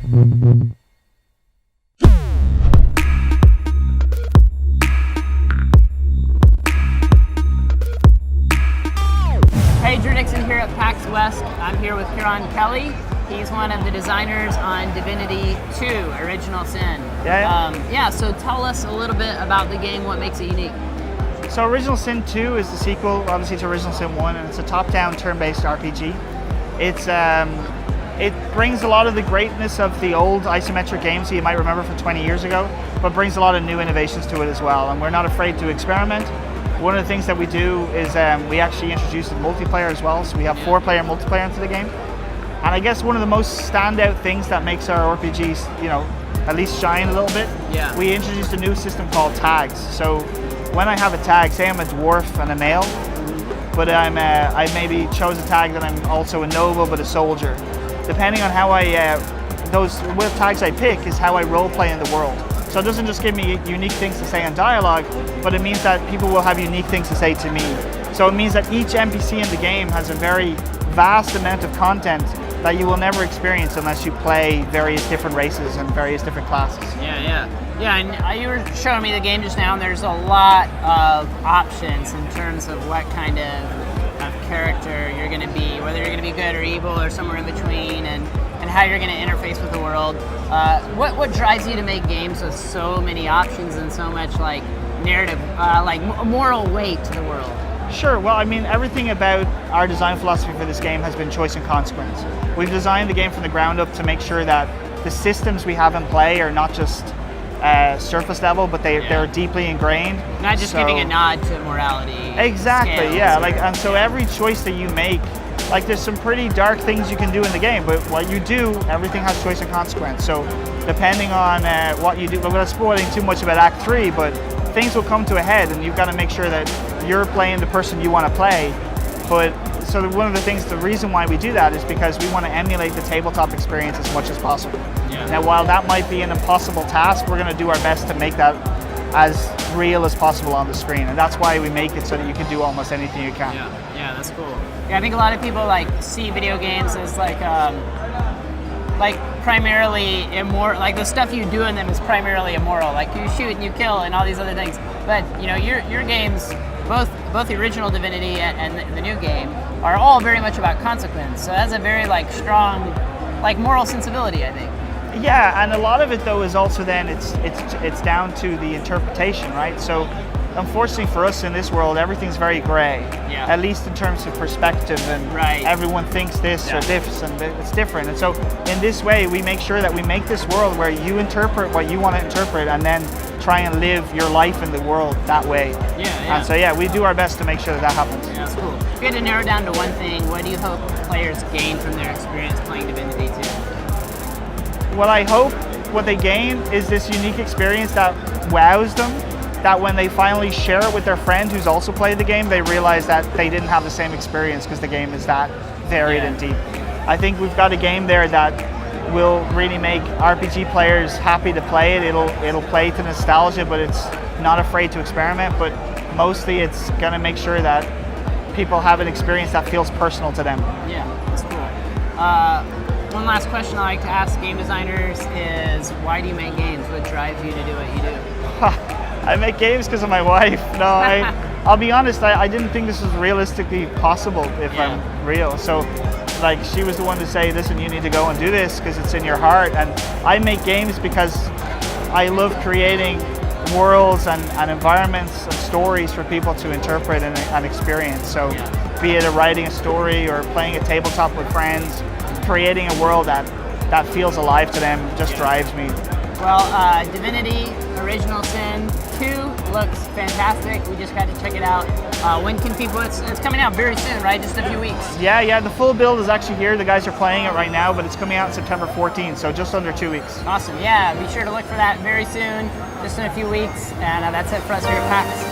Hey, Drew Nixon here at PAX West. I'm here with Kieron Kelly. He's one of the designers on Divinity 2, Original Sin. So tell us a little bit about the game, what makes it unique. So Original Sin 2 is the sequel, obviously, to Original Sin 1, and it's a top-down turn-based RPG. It brings a lot of the greatness of the old isometric games that you might remember from 20 years ago, but brings a lot of new innovations to it as well, and we're not afraid to experiment. One of the things that we do is we actually introduce the multiplayer as well, so we have 4-player multiplayer into the game. And I guess one of the most standout things that makes our RPGs, at least shine a little bit, we introduced a new system called tags. So when I have a tag, say I'm a dwarf and a male, but I maybe chose a tag that I'm also a noble but a soldier. Depending on how what tags I pick is how I role play in the world. So it doesn't just give me unique things to say in dialogue, but it means that people will have unique things to say to me. So it means that each NPC in the game has a very vast amount of content that you will never experience unless you play various different races and various different classes. Yeah, and you were showing me the game just now, and there's a lot of options in terms of what kind of character you're going to be, whether you're going to be good or evil or somewhere in between, and how you're going to interface with the world. What drives you to make games with so many options and so much like narrative, like moral weight to the world? Sure, well, I mean, everything about our design philosophy for this game has been choice and consequence. We've designed the game from the ground up to make sure that the systems we have in play are not just surface level, but they're deeply ingrained. Not just giving a nod to morality. Exactly, and so every choice that you make, like there's some pretty dark things you can do in the game, but what you do, everything has choice and consequence. So depending on what you do, we're not spoiling too much about Act 3, but things will come to a head and you've got to make sure that you're playing the person you want to play. But so one of the reason why we do that is because we want to emulate the tabletop experience as much as possible. Now, while that might be an impossible task, we're going to do our best to make that as real as possible on the screen, and that's why we make it so that you can do almost anything you can. Yeah, that's cool. Yeah, I think a lot of people see video games as like primarily immoral. Like the stuff you do in them is primarily immoral. Like you shoot and you kill and all these other things. But your games, both the original Divinity and the new game, are all very much about consequence. So that's a very strong moral sensibility, I think. Yeah, and a lot of it though is also then it's down to the interpretation, right? So unfortunately for us in this world, everything's very gray, at least in terms of perspective, and everyone thinks this or this, and it's different. And so in this way, we make sure that we make this world where you interpret what you want to interpret and then try and live your life in the world that way. And so we do our best to make sure that happens. Yeah, that's cool. If you had to narrow down to one thing, what do you hope players gain from their experience playing Divinity 2? What I hope what they gain is this unique experience that wows them, that when they finally share it with their friend who's also played the game, they realize that they didn't have the same experience because the game is that varied and deep. I think we've got a game there that will really make RPG players happy to play it. It'll play to nostalgia, but it's not afraid to experiment, but mostly it's going to make sure that people have an experience that feels personal to them. Yeah, that's cool. One last question I like to ask game designers is, why do you make games? What drives you to do what you do? I make games because of my wife. No, I'll be honest, I didn't think this was realistically possible if I'm real. So she was the one to say, listen, you need to go and do this because it's in your heart. And I make games because I love creating worlds and environments and stories for people to interpret and experience. So be it writing a story or playing a tabletop with friends, creating a world that feels alive to them just drives me. Well, Divinity Original Sin 2 looks fantastic. We just got to check it out. When can people, it's coming out very soon, right? Just a few weeks. Yeah, the full build is actually here. The guys are playing it right now, but it's coming out September 14th, so just under 2 weeks. Awesome, yeah. Be sure to look for that very soon, just in a few weeks. And that's it for us here at PAX.